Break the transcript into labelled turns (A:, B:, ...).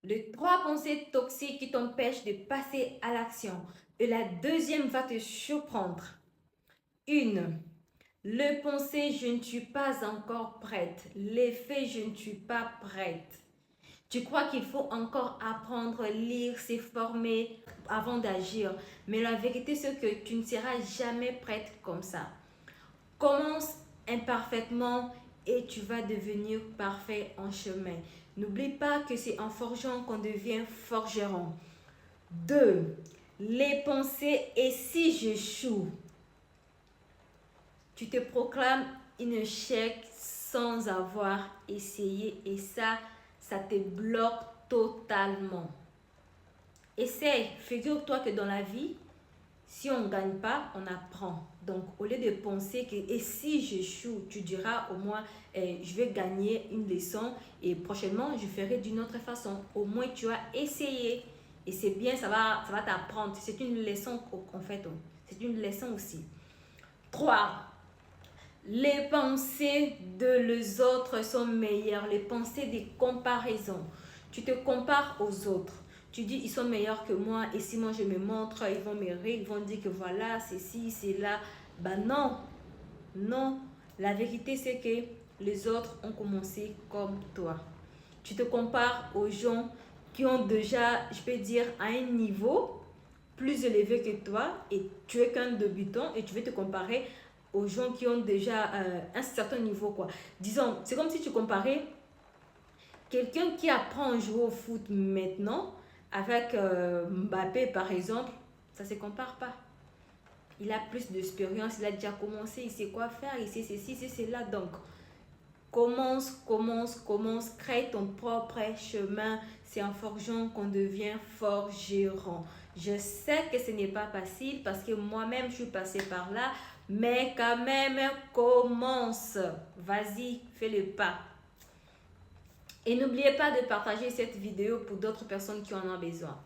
A: Les 3 pensées toxiques qui t'empêchent de passer à l'action. Et la deuxième va te surprendre. 1. Le pensée, je ne suis pas encore prête. L'effet, je ne suis pas prête. Tu crois qu'il faut encore apprendre, lire, se former avant d'agir. Mais la vérité, c'est que tu ne seras jamais prête comme ça. Commence imparfaitement et tu vas devenir parfait en chemin. N'oublie pas que c'est en forgeant qu'on devient forgeron. 2. Les pensées et si j'échoue. Tu te proclames un échec sans avoir essayé et ça te bloque totalement. Essaye, figure-toi que dans la vie, si on ne gagne pas, on apprend. Donc, au lieu de penser que et si j'échoue, tu diras au moins je vais gagner une leçon et prochainement je ferai d'une autre façon. Au moins tu as essayé et c'est bien, ça va t'apprendre. C'est une leçon en fait. C'est une leçon aussi. 3. Les pensées de les autres sont meilleures. Les pensées de comparaison. Tu te compares aux autres. Tu dis, ils sont meilleurs que moi. Et si moi je me montre, ils vont me rire. Ils vont dire que voilà, c'est ci, c'est là. Ben non. Non. La vérité, c'est que les autres ont commencé comme toi. Tu te compares aux gens qui ont déjà, je peux dire, à un niveau plus élevé que toi. Et tu es qu'un débutant et tu veux te comparer aux gens qui ont déjà un certain niveau, quoi. Disons, c'est comme si tu comparais quelqu'un qui apprend à jouer au foot maintenant avec Mbappé, par exemple. Ça ne se compare pas. Il a plus d'expérience, il a déjà commencé, il sait quoi faire, il sait ceci, il sait cela. Donc, commence, crée ton propre chemin. C'est en forgeant qu'on devient forgeron. Je sais que ce n'est pas facile parce que moi-même je suis passée par là, mais quand même commence. Vas-y, fais le pas. Et n'oubliez pas de partager cette vidéo pour d'autres personnes qui en ont besoin.